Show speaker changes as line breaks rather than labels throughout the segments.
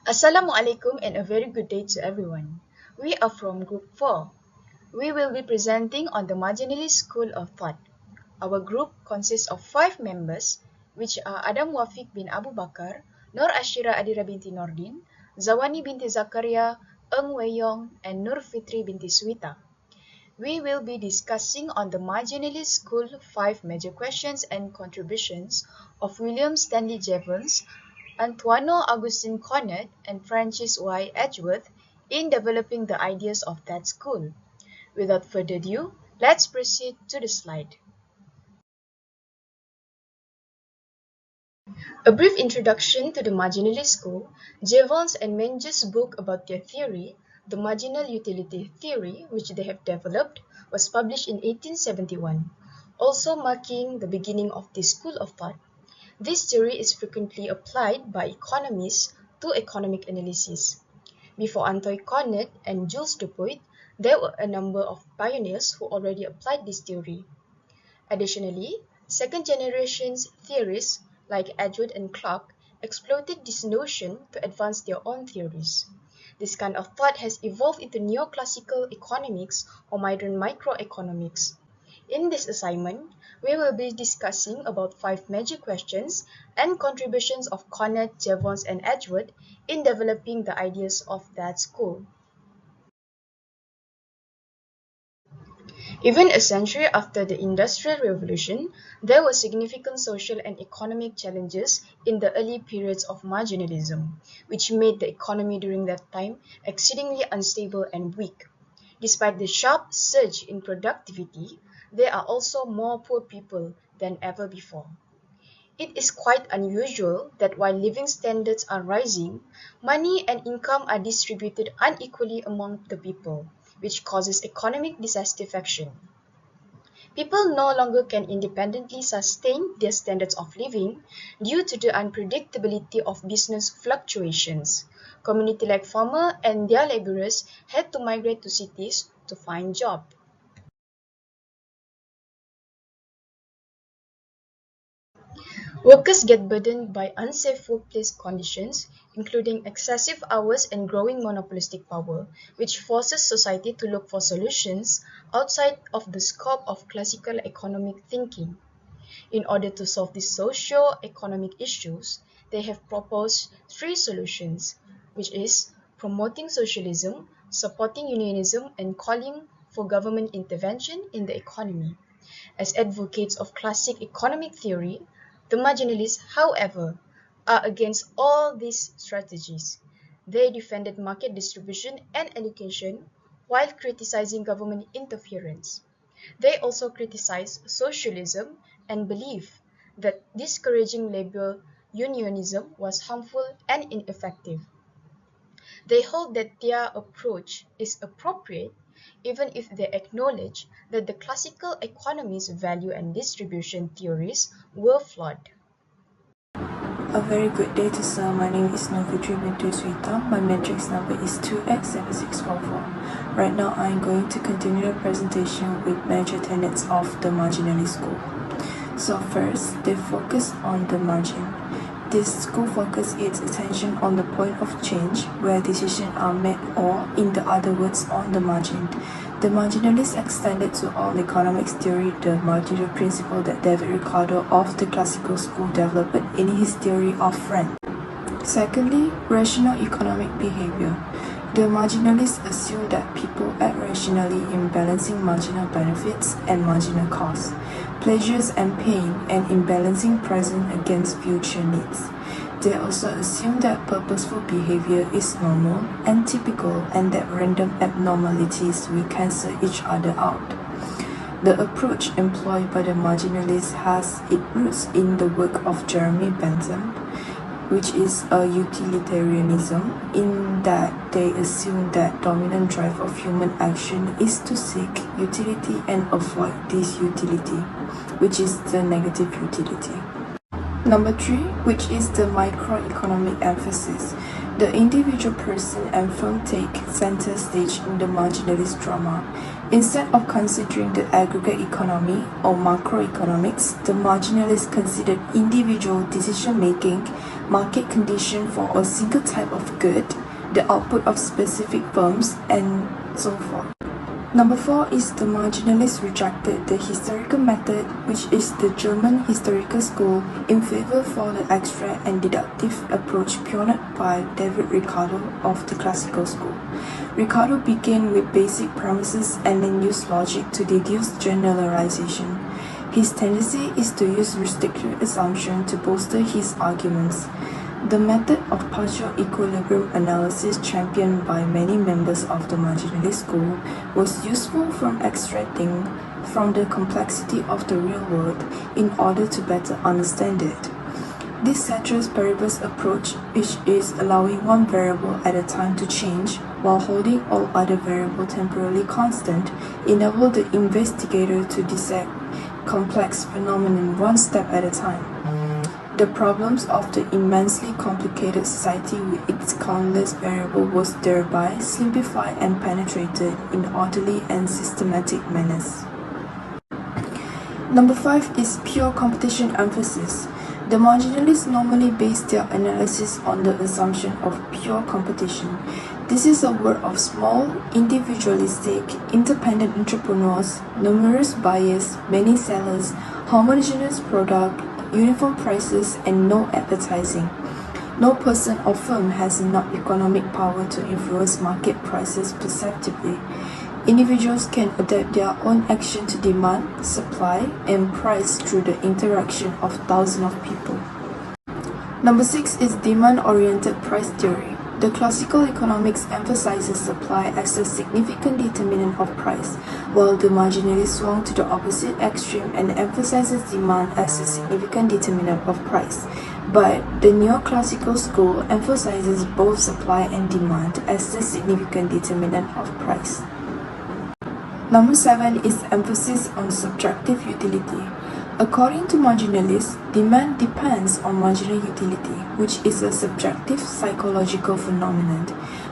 Assalamualaikum and a very good day to everyone. We are from Group 4. We will be presenting on the Marginalist School of Thought. Our group consists of 5 members, which are Adam Wafiq bin Abu Bakar, NORASYIRAH ADIRA binti NORDIN, ZAWANI binti ZAKARIA, YEONG, and NURFITRI binti SUWITA. We will be discussing on the Marginalist School 5 major questions and contributions of William Stanley Jevons, Antoine Augustin Connet, and Francis Y. Edgeworth in developing the ideas of that school. Without further ado, let's proceed to the slide. A brief introduction to the Marginalist School. Jevons and Menges' book about their theory, The Marginal Utility Theory, which they have developed, was published in 1871, also marking the beginning of this school of thought. This theory is frequently applied by economists to economic analysis. Before Antoine Connet and Jules Dupuit, there were a number of pioneers who already applied this theory. Additionally, second-generation theorists like Edgeworth and Clark exploited this notion to advance their own theories. This kind of thought has evolved into neoclassical economics or modern microeconomics. In this assignment, we will be discussing about 5 major questions and contributions of Connet, Jevons, and Edgeworth in developing the ideas of that school. Even a century after the Industrial Revolution, there were significant social and economic challenges in the early periods of marginalism, which made the economy during that time exceedingly unstable and weak. Despite the sharp surge in productivity, there are also more poor people than ever before. It is quite unusual that while living standards are rising, money and income are distributed unequally among the people, which causes economic dissatisfaction. People no longer can independently sustain their standards of living due to the unpredictability of business fluctuations. Communities like farmers and their laborers had to migrate to cities to find jobs. Workers get burdened by unsafe workplace conditions, including excessive hours and growing monopolistic power, which forces society to look for solutions outside of the scope of classical economic thinking. In order to solve these socio-economic issues, they have proposed 3 solutions, which is promoting socialism, supporting unionism, and calling for government intervention in the economy. As advocates of classic economic theory, the marginalists, however, are against all these strategies. They defended market distribution and allocation while criticizing government interference. They also criticized socialism and believed that discouraging labor unionism was harmful and ineffective. They hold that their approach is appropriate even if they acknowledge that the classical economy's value and distribution theories were flawed.
A very good day to sir. My name is NURFITRI binti SUWITA. My matrix number is 2x7644. Right now I am going to continue the presentation with major tenets of the Marginalist school. So first, they focus on the margin. This school focuses its attention on the point of change where decisions are made, or in the other words, on the margin. The marginalist extended to all economics theory the marginal principle that David Ricardo of the classical school developed in his theory of rent. Secondly, rational economic behavior. The marginalists assume that people act rationally in balancing marginal benefits and marginal costs, pleasures and pain, and in balancing present against future needs. They also assume that purposeful behavior is normal and typical, and that random abnormalities will cancel each other out. The approach employed by the marginalists has its roots in the work of Jeremy Bentham, which is a utilitarianism, in that they assume that dominant drive of human action is to seek utility and avoid disutility, which is the negative utility. Number 3, which is the microeconomic emphasis. The individual person and firm take center stage in the marginalist drama. Instead of considering the aggregate economy or macroeconomics, the marginalists considered individual decision-making, market condition for a single type of good, the output of specific firms, and so forth. Number 4 is the marginalists rejected the historical method, which is the German historical school, in favor for the abstract and deductive approach pioneered by David Ricardo of the classical school. Ricardo began with basic premises and then used logic to deduce generalization. His tendency is to use restrictive assumption to bolster his arguments. The method of partial equilibrium analysis championed by many members of the marginalist school was useful for extracting from the complexity of the real world in order to better understand it. This ceteris paribus approach, which is allowing one variable at a time to change while holding all other variables temporarily constant, enabled the investigator to dissect complex phenomena one step at a time. The problems of the immensely complicated society with its countless variables was thereby simplified and penetrated in orderly and systematic manners. Number 5 is pure competition emphasis. The marginalists normally base their analysis on the assumption of pure competition. This is a world of small, individualistic, independent entrepreneurs, numerous buyers, many sellers, homogeneous product, uniform prices, and no advertising. No person or firm has enough economic power to influence market prices perceptibly. Individuals can adapt their own action to demand, supply, and price through the interaction of thousands of people. Number 6 is demand-oriented price theory. The classical economics emphasizes supply as a significant determinant of price, while the marginalists swung to the opposite extreme and emphasizes demand as a significant determinant of price. But the neoclassical school emphasizes both supply and demand as the significant determinant of price. Number 7 is emphasis on subjective utility. According to marginalists, demand depends on marginal utility, which is a subjective psychological phenomenon.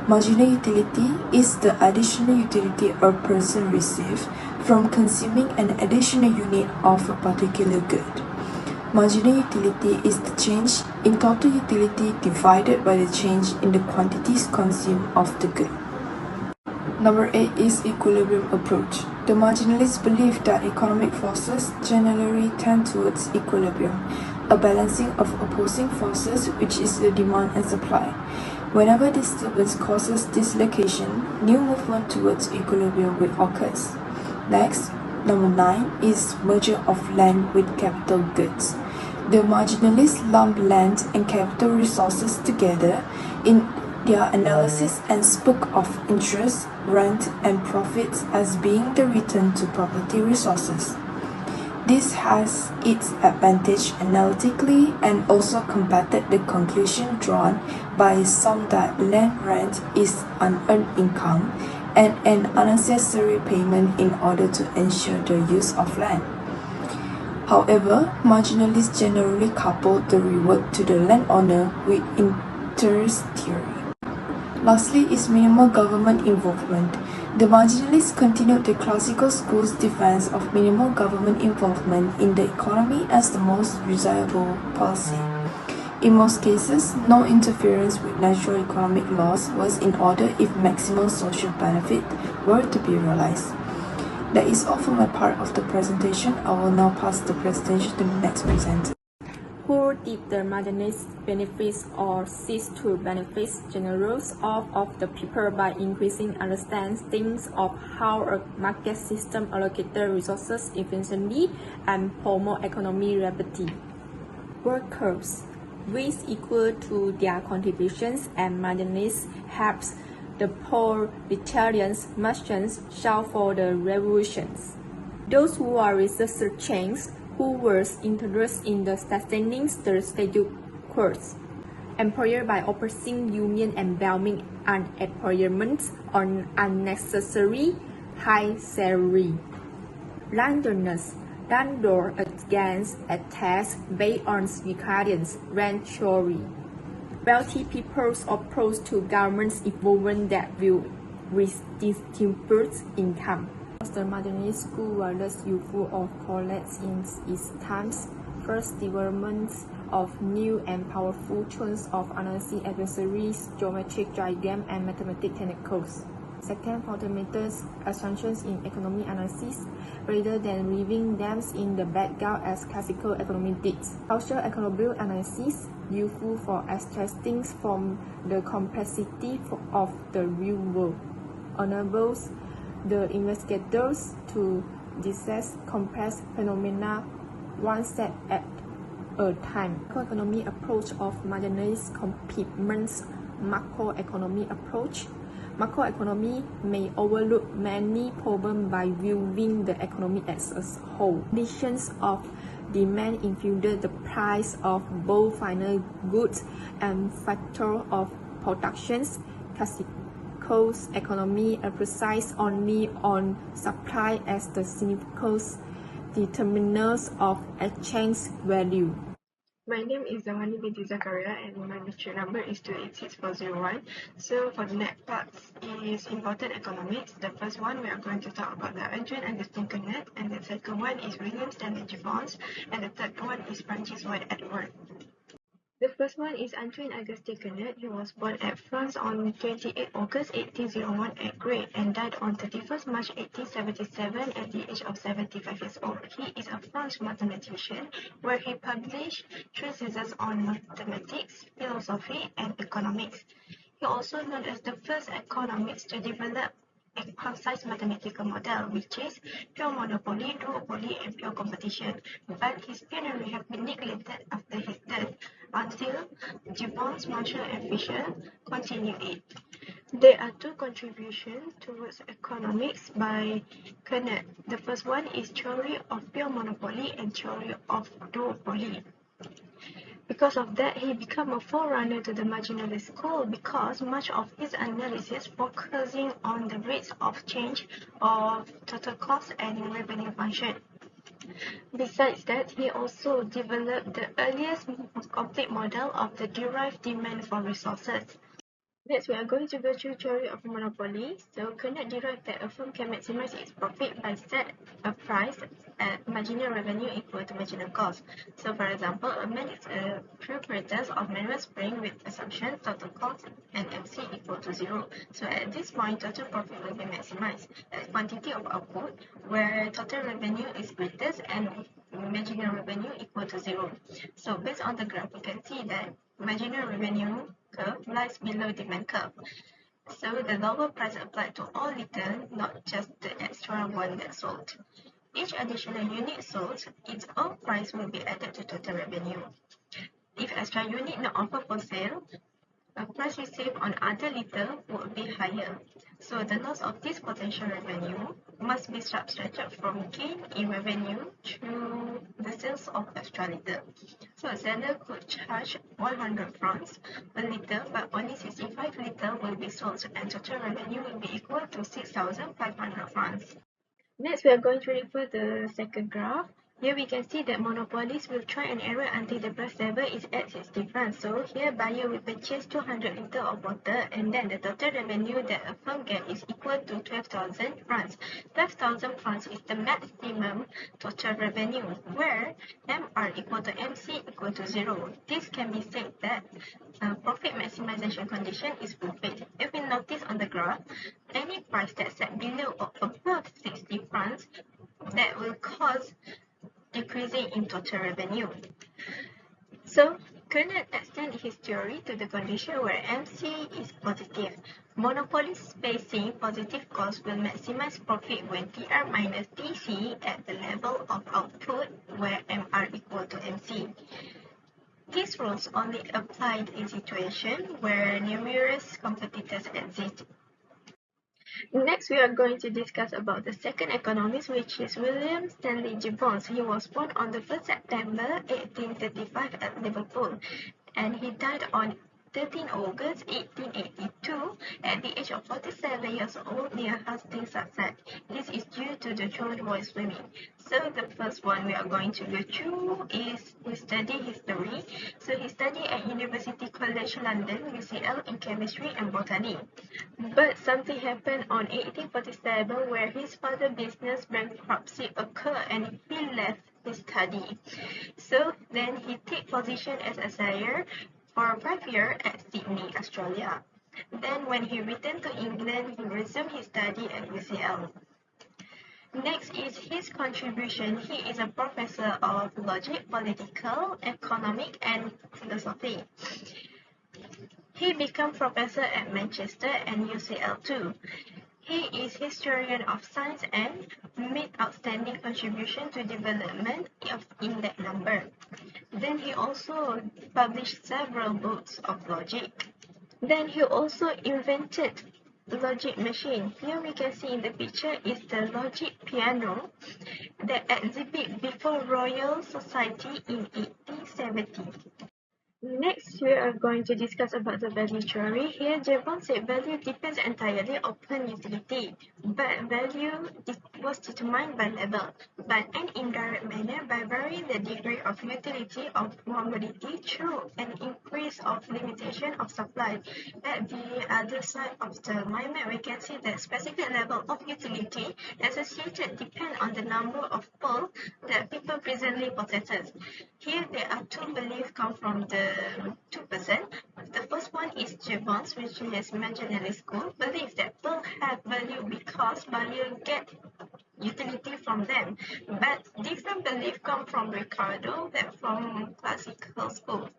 Marginal utility is the additional utility a person receives from consuming an additional unit of a particular good. Marginal utility is the change in total utility divided by the change in the quantities consumed of the good. Number 8 is equilibrium approach. The marginalists believe that economic forces generally tend towards equilibrium, a balancing of opposing forces, which is the demand and supply. Whenever disturbance causes dislocation, new movement towards equilibrium will occur. Next, number 9 is merger of land with capital goods. The marginalists lump land and capital resources together in their analysis and spoke of interest, rent, and profits as being the return to property resources. This has its advantage analytically and also combated the conclusion drawn by some that land rent is unearned income and an unnecessary payment in order to ensure the use of land. However, marginalists generally couple the reward to the landowner with interest theory. Lastly is minimal government involvement. The marginalists continued the classical school's defense of minimal government involvement in the economy as the most desirable policy. In most cases, no interference with natural economic laws was in order if maximum social benefit were to be realized. That is all for my part of the presentation. I will now pass the presentation to the next presenter.
Who did the marginalists benefit or cease to benefit generals of the people by increasing understanding of how a market system allocates resources efficiently and promote economic liberty? Workers, which equal to their contributions, and marginalists helps the proletarians, merchants shout for the revolutions. Those who are researching who was interested in the sustaining the status quo, employer by opposing union and blaming unemployment on unnecessary high salary. Londoners landlord against attacks based on Ricardian rent theory. wealthy people's approach to government's involvement that will redistribute income. The Marginalist school was less useful of college in its times. First, development of new and powerful tools of analysis, adversaries, geometric diagram, and mathematical techniques. Second, fundamental assumptions in economic analysis, rather than leaving them in the background as classical economics did. Social economic analysis, useful for extracting from the complexity of the real world, enables the investigators to dissect complex phenomena one step at a time. Macroeconomic approach of marginalist complements macroeconomic approach. Macroeconomy may overlook many problems by viewing the economy as a whole. Conditions of demand influence the price of both final goods and factors of production. Classical economy emphasizes only on supply as the significant determinants of exchange value.
My name is ZAWANI BINTI ZAKARIA and my lecture number is 286401. So for the next part is important economics. The first one we are going to talk about the Adrian Augustine Kenneth, and the second one is William Stanley Gibbons, and the third one is Francis Wright Edward. The first one is Antoine Auguste Kenneth. He was born at France on 28 August 1801 at Gray and died on 31st March 1877 at the age of 75 years old. He is a French mathematician where he published treatises on mathematics, philosophy, and economics. He also known as the first economist to develop a concise mathematical model, which is pure monopoly, duopoly, and pure competition. But his theory have been neglected after his death until Gibbons, Marshall, and Fisher continued it. There are two contributions towards economics by Kenneth. The first one is theory of pure monopoly and theory of duopoly. Because of that, he became a forerunner to the marginalist school because much of his analysis focusing on the rates of change of total cost and revenue function. Besides that, he also developed the earliest complete model of the derived demand for resources. Next, we are going to go through theory of monopoly. So, Kenneth derived that a firm can maximize its profit by set a price at marginal revenue equal to marginal cost. So, for example, a man is a proprietor of manual spring with assumption total cost and MC equal to 0. So, at this point, total profit will be maximized at quantity of output where total revenue is greatest and marginal revenue equal to 0. So, based on the graph, you can see that marginal revenue curve lies below demand curve. So the lower price applied to all little, not just the extra one that sold. Each additional unit sold, its own price will be added to total revenue. If extra unit not offered for sale, a price received on other litter would be higher. So the loss of this potential revenue must be subtracted from gain in revenue through the sales of extra litter. So a seller could charge 100 francs per litre, but only 65 litre will be sold and total revenue will be equal to 6,500 francs. Next, we are going to refer the second graph. Here we can see that monopolists will try and error until the price level is at 60 francs. So here buyer will purchase 200 litre of water and then the total revenue that a firm gets is equal to 12,000 francs. 12,000 francs is the maximum total revenue where MR equal to MC equal to 0. This can be said that profit maximization condition is fulfilled. If we notice on the graph, any price that's set below or above 60 francs, that will cause decreasing in total revenue. So, Kenneth extended his theory to the condition where MC is positive. Monopolists facing positive cost will maximize profit when TR minus TC at the level of output where MR equal to MC. These rules only applied in situations where numerous competitors exist. Next, we are going to discuss about the second economist, which is William Stanley Gibbons. He was born on the 1st September 1835 at Liverpool, and he died on 13 August 1882 at the age of 47 years old near Hastings, Sussex. This is due to the joint voice swimming. So the first one we are going to go through is his study history. So he studied at University College London, UCL, in chemistry and botany. But something happened on 1847 where his father's business bankruptcy occurred and he left his study. So then he took position as a surveyor for 5 years at Sydney, Australia. Then when he returned to England, he resumed his study at UCL. Next is his contribution. He is a professor of logic, political, economic, and philosophy. He became professor at Manchester and UCL too. He is historian of science and made outstanding contribution to development of index number. Then he also published several books of logic. Then he also invented logic machine. Here we can see in the picture is the logic piano that exhibit before Royal Society in 1870. Next, we are going to discuss about the value theory. Here, Jevon said value depends entirely upon utility, but value was determined by level, but an indirect manner by varying the degree of utility of commodity through an increase of limitation of supply. At the other side of the line, we can see that specific level of utility associated depend on the number of pearls that people presently possesses. Here, there are two beliefs come from the two person. The first one is Jevons, which is Marginalist school, believes that pearls have value because buyer get utility from them. But different beliefs come from Ricardo, that from classical school.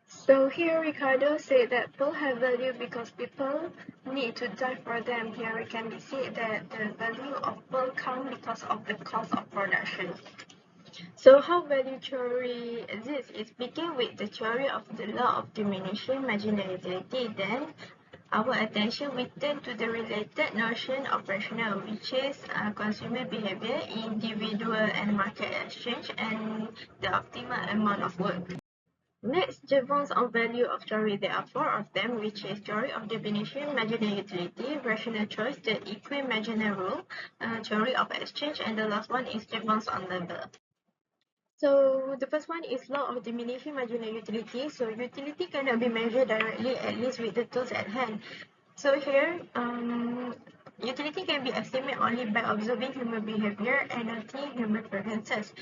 So here Ricardo said that pearls have value because people need to die for them. Here we can see that the value of pearl comes because of the cost of production. So how value theory exists is begin with the theory of the law of diminishing marginality. Then our attention will turn to the related notion of rational, which is consumer behavior, individual and market exchange, and the optimal amount of work. Next, Jevons on value of theory. There are four of them, which is theory of definition, marginal utility, rational choice, the equi-marginal rule, theory of exchange, and the last one is Jevons on level. So the first one is law of diminishing marginal utility. So utility cannot be measured directly, at least with the tools at hand. So here, utility can be estimated only by observing human behavior and noting human preferences.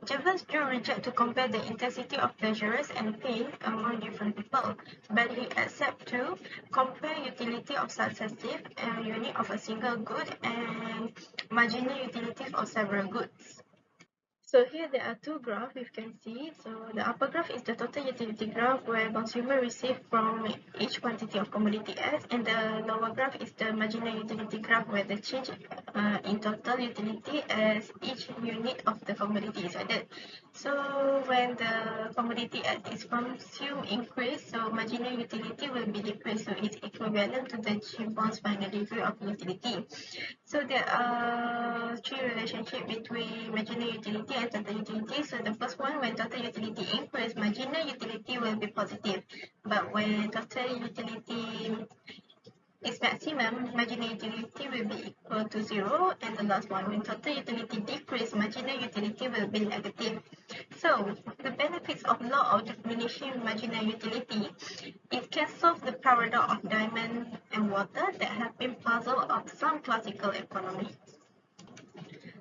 Jevons do reject to compare the intensity of pleasures and pain among different people, but he accepts to compare utility of successive unit of a single good and marginal utilities of several goods. So here there are two graphs we can see. So the upper graph is the total utility graph where consumer receive from each quantity of commodity S, and the lower graph is the marginal utility graph where the change in total utility as each unit of the commodity is added. So when the commodity S is consumed increase, so marginal utility will be decreased. So it's equivalent to the Jevons final degree of utility. So there are three relationships between marginal utility and total utility. So the first one, when total utility increase, marginal utility will be positive. But when total utility is maximum, marginal utility will be equal to 0. And the last one, when total utility decrease, marginal utility will be negative. So the benefits of law of diminishing marginal utility, it can solve the paradox of diamond and water that have been puzzle of some classical economy.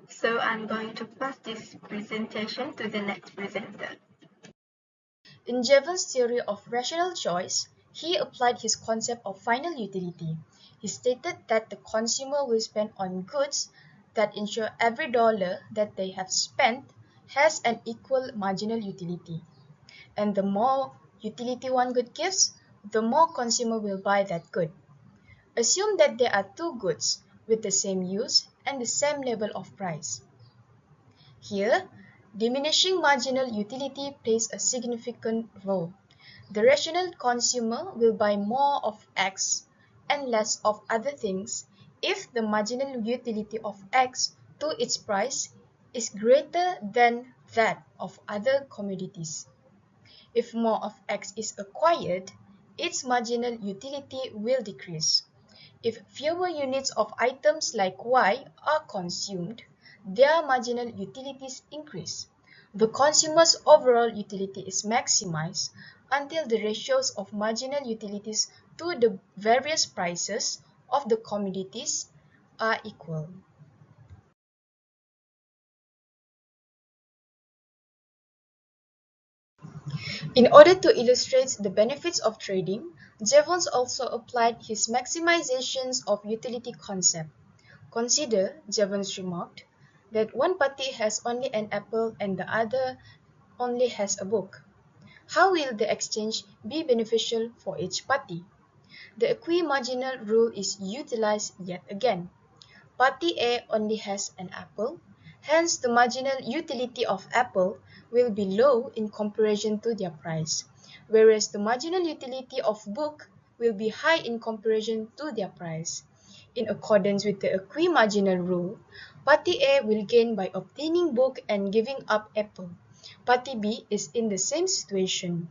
So I'm going to pass this presentation to the next presenter.
In Jevons' theory of rational choice, he applied his concept of final utility. He stated that the consumer will spend on goods that ensure every dollar that they have spent has an equal marginal utility. And the more utility one good gives, the more consumer will buy that good. Assume that there are two goods with the same use and the same level of price. Here, diminishing marginal utility plays a significant role. The rational consumer will buy more of X and less of other things if the marginal utility of X to its price is greater than that of other commodities. If more of X is acquired, its marginal utility will decrease. If fewer units of items like Y are consumed, their marginal utilities increase. The consumer's overall utility is maximized until the ratios of marginal utilities to the various prices of the commodities are equal. In order to illustrate the benefits of trading, Jevons also applied his maximizations of utility concept. Consider, Jevons remarked, that one party has only an apple and the other only has a book. How will the exchange be beneficial for each party? The equi-marginal rule is utilized yet again. Party A only has an apple, hence the marginal utility of apple will be low in comparison to their price, whereas the marginal utility of book will be high in comparison to their price. In accordance with the equi-marginal rule, Party A will gain by obtaining book and giving up apple. Party B is in the same situation.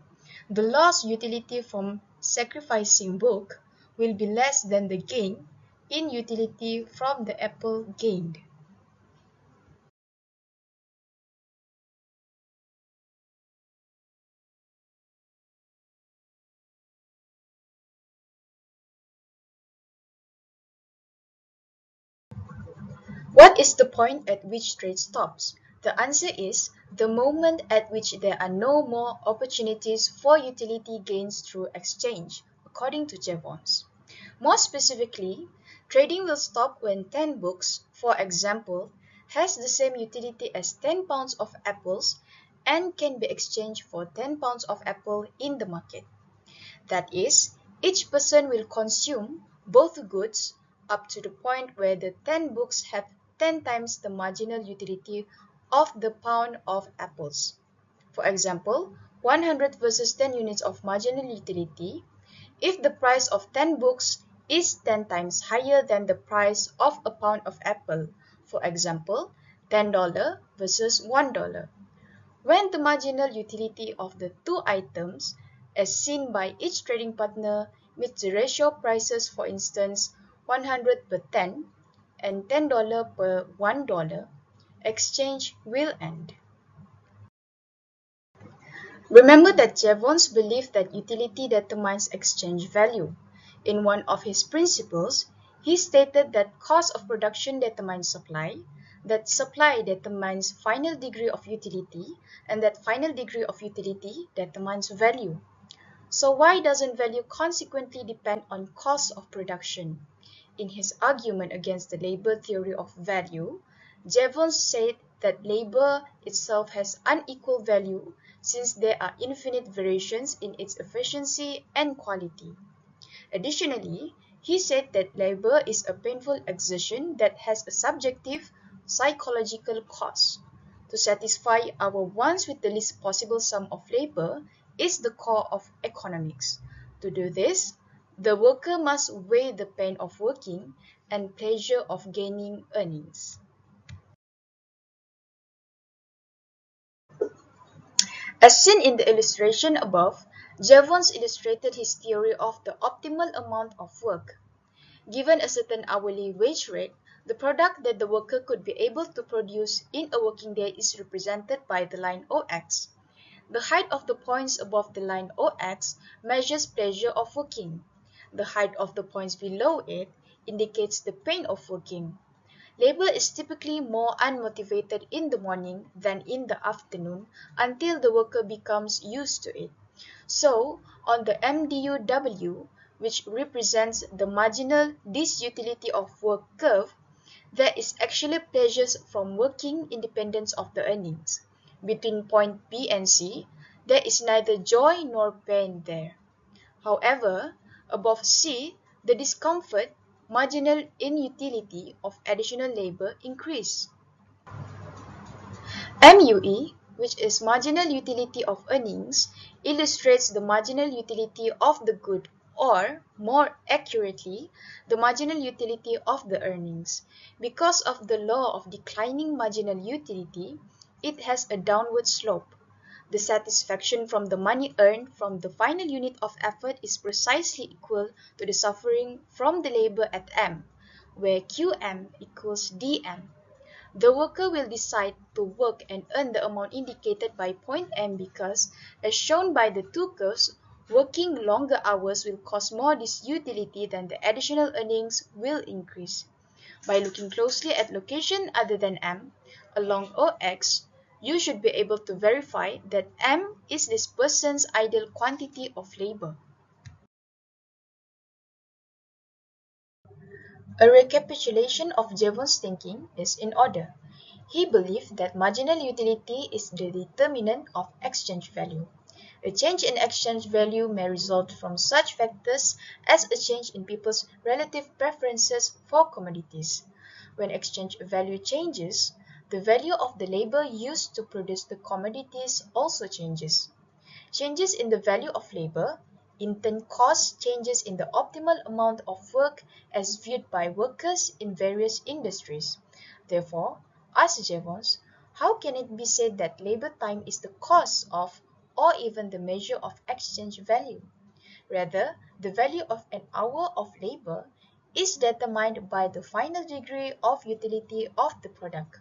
The lost utility from sacrificing book will be less than the gain in utility from the apple gained. What is the point at which trade stops? The answer is the moment at which there are no more opportunities for utility gains through exchange, according to Jevons. More specifically, trading will stop when 10 books, for example, has the same utility as 10 pounds of apples and can be exchanged for 10 pounds of apple in the market. That is, each person will consume both goods up to the point where the 10 books have 10 times the marginal utility of the pound of apples. For example, 100 versus 10 units of marginal utility. If the price of 10 books is 10 times higher than the price of a pound of apple, for example, $10 versus $1. When the marginal utility of the two items, as seen by each trading partner, meets the ratio prices, for instance, 100 per 10 and $10 per $1, exchange will end. Remember that Jevons believed that utility determines exchange value. In one of his principles, he stated that cost of production determines supply, that supply determines final degree of utility, and that final degree of utility determines value. So why doesn't value consequently depend on cost of production? In his argument against the labor theory of value, Jevons said that labor itself has unequal value since there are infinite variations in its efficiency and quality. Additionally, he said that labor is a painful exertion that has a subjective psychological cost. To satisfy our wants with the least possible sum of labor is the core of economics. To do this, the worker must weigh the pain of working and pleasure of gaining earnings. As seen in the illustration above, Jevons illustrated his theory of the optimal amount of work. Given a certain hourly wage rate, the product that the worker could be able to produce in a working day is represented by the line OX. The height of the points above the line OX measures pleasure of working. The height of the points below it indicates the pain of working. Labor is typically more unmotivated in the morning than in the afternoon until the worker becomes used to it. So, on the MDUW, which represents the marginal disutility of work curve, there is actually pleasures from working independent of the earnings. Between point B and C, there is neither joy nor pain there. However, above C, the discomfort, marginal inutility of additional labor increase. MUE, which is marginal utility of earnings, illustrates the marginal utility of the good, or, more accurately, the marginal utility of the earnings. Because of the law of declining marginal utility, it has a downward slope. The satisfaction from the money earned from the final unit of effort is precisely equal to the suffering from the labor at M, where QM equals DM. The worker will decide to work and earn the amount indicated by point M because, as shown by the two curves, working longer hours will cause more disutility than the additional earnings will increase. By looking closely at location other than M along OX, you should be able to verify that M is this person's ideal quantity of labor. A recapitulation of Jevon's thinking is in order. He believed that marginal utility is the determinant of exchange value. A change in exchange value may result from such factors as a change in people's relative preferences for commodities. When exchange value changes, the value of the labor used to produce the commodities also changes. Changes in the value of labor in turn cause changes in the optimal amount of work as viewed by workers in various industries. Therefore, asked Jevons, how can it be said that labor time is the cause of or even the measure of exchange value? Rather, the value of an hour of labor is determined by the final degree of utility of the product.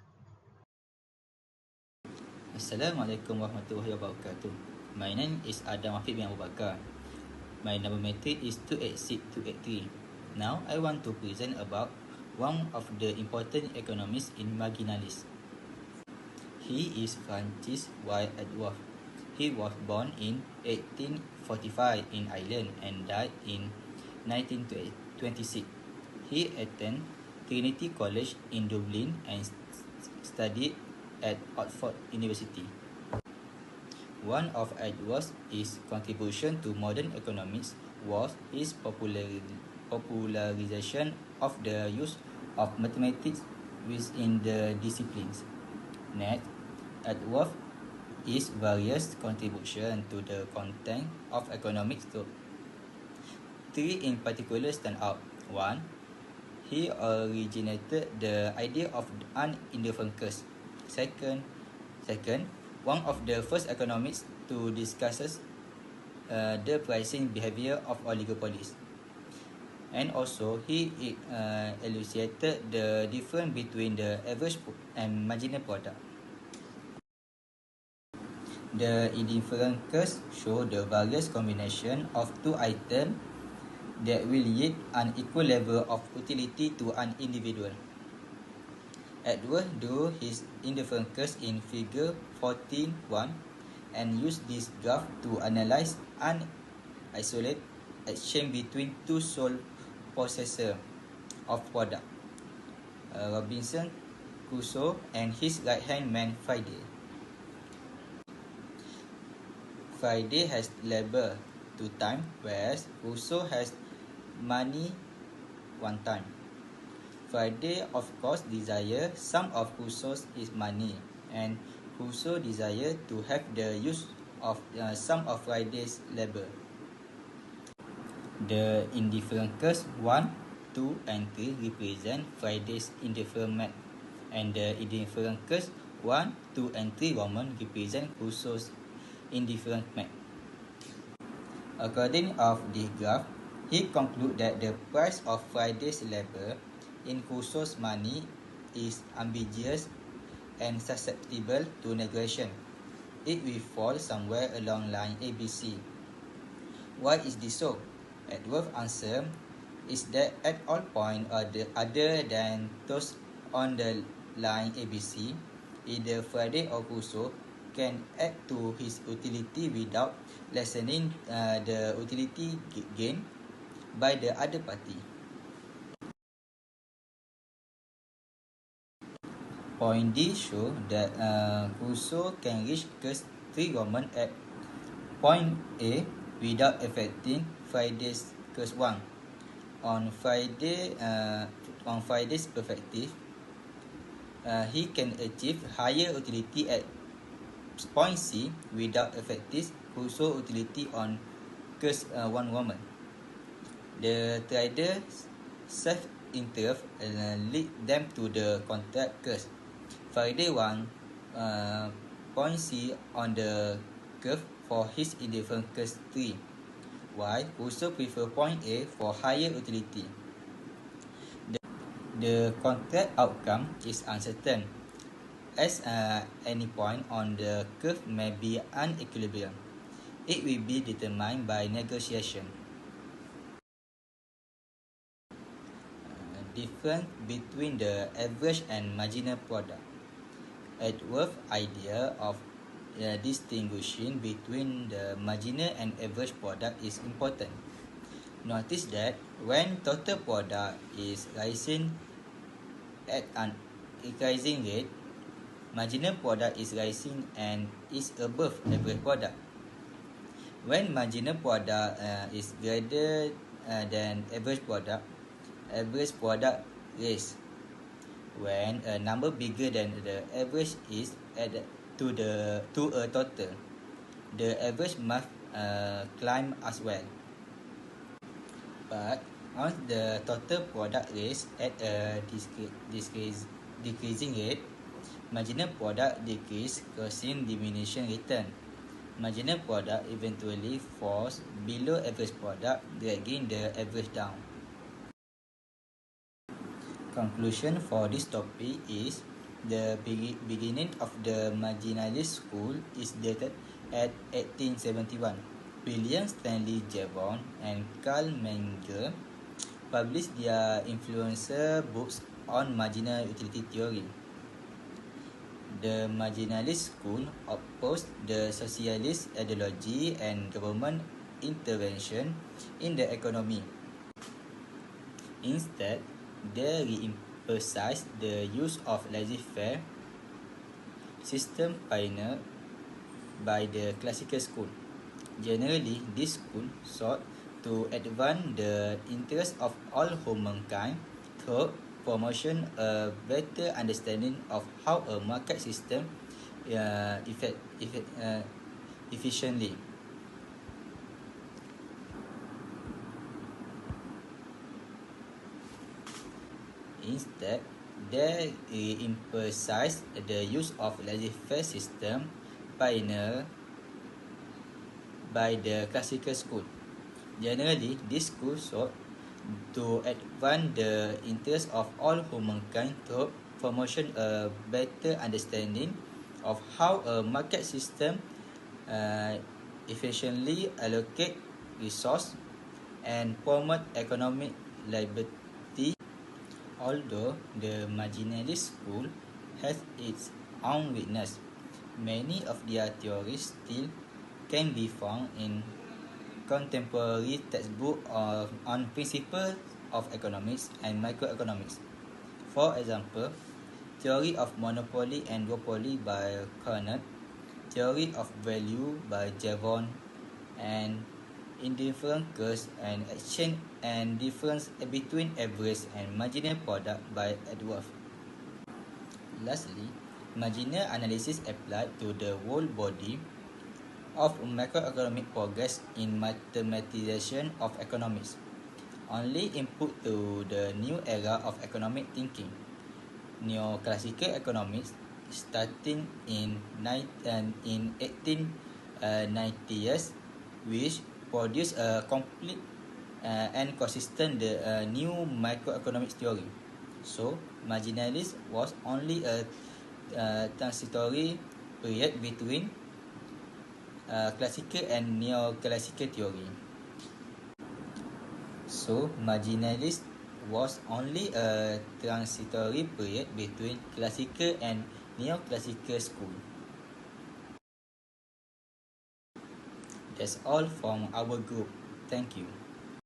Assalamualaikum warahmatullahi wabarakatuh. My name is Wafiq bin Bakar. My number matrix is 286283. Now I want to present about one of the important economists in Marginalist. He is Francis Y. Edworth. He was born in 1845 in Ireland and died in 1926. He attended Trinity College in Dublin and studied at Oxford University. One of Edworth's contribution to modern economics was his popularization of the use of mathematics within the disciplines. Next, Edworth his various contributions to the content of economics. Three in particular stand out. One, he originated the idea of unindifferent curve. Second, one of the first economists to discuss the pricing behavior of oligopolies. And also, he elucidated the difference between the average and marginal product. The indifferent curves show the various combination of two items that will yield an equal level of utility to an individual. Edworth drew his indifferent curves in figure 14.1 and used this graph to analyze an isolated exchange between two sole possessors of product, Robinson Crusoe and his right-hand man Friday. Friday has labor 2 times, whereas Crusoe has money 1 time. Friday, of course, desire some of Crusoe's money, and Crusoe desire to have the use of some of Friday's labor. The indifferent curves 1, 2, and 3 represent Friday's indifferent math, and the indifferent curves 1, 2, and 3 Roman represent Crusoe's indifferent math. According of this graph, he concludes that the price of Friday's labor in Crusoe's money is ambiguous and susceptible to negation. It will fall somewhere along line ABC. Why is this so? Edworth's answer is that at all points other than those on the line ABC, either Friday or Crusoe can add to his utility without lessening the utility gain by the other party. Point D show that Crusoe can reach curve 3 Roman at point A without affecting Friday's curve 1. On Friday's perspective, he can achieve higher utility at point C without affecting Crusoe utility on curve 1 Roman. The trader self-interest lead them to the contract curve. Friday 1 point C on the curve for his indifferent curve 3, while also prefer point A for higher utility. The contract outcome is uncertain, as any point on the curve may be unequilibrium. It will be determined by negotiation. Difference between the average and marginal product. Edward's idea of distinguishing between the marginal and average product is important. Notice that when total product is rising at an increasing rate, marginal product is rising and is above average product. When marginal product is greater than average product raise. When a number bigger than the average is added to a total, the average must climb as well. But once the total product raise at a decreasing rate, marginal product decrease, causing diminishing return. Marginal product eventually falls below average product, dragging the average down. Conclusion for this topic is the beginning of the marginalist school is dated at 1871. William Stanley Jevon and Carl Menger published their influential books on marginal utility theory. The marginalist school opposed the socialist ideology and government intervention in the economy. Instead, they re-emphasized the use of laissez-faire system pioneered by the classical school. Generally, this school sought to advance the interests of all humankind through promotion a better understanding of how a market system efficiently. Instead, they emphasized the use of laissez-faire system pioneered by the classical school. Generally, this school sought to advance the interests of all humankind through promotion a better understanding of how a market system efficiently allocate resources and promote economic liberty. Although the marginalist school has its own weakness, many of their theories still can be found in contemporary textbooks on principles of economics and microeconomics. For example, Theory of Monopoly and Duopoly by Carnot, Theory of Value by Jevon, and Indifferent Curves and Exchange and Difference between Average and Marginal Product by Edward. Lastly, marginal analysis applied to the whole body of macroeconomic progress in mathematization of economics, only input to the new era of economic thinking. Neoclassical economics, starting in 1890s, which produced a complete and consistent new microeconomics theory. So, marginalism was only a transitory period between classical and neoclassical theory. So, marginalist was only a transitory period between classical and neoclassical school. That's all from our group. Thank you.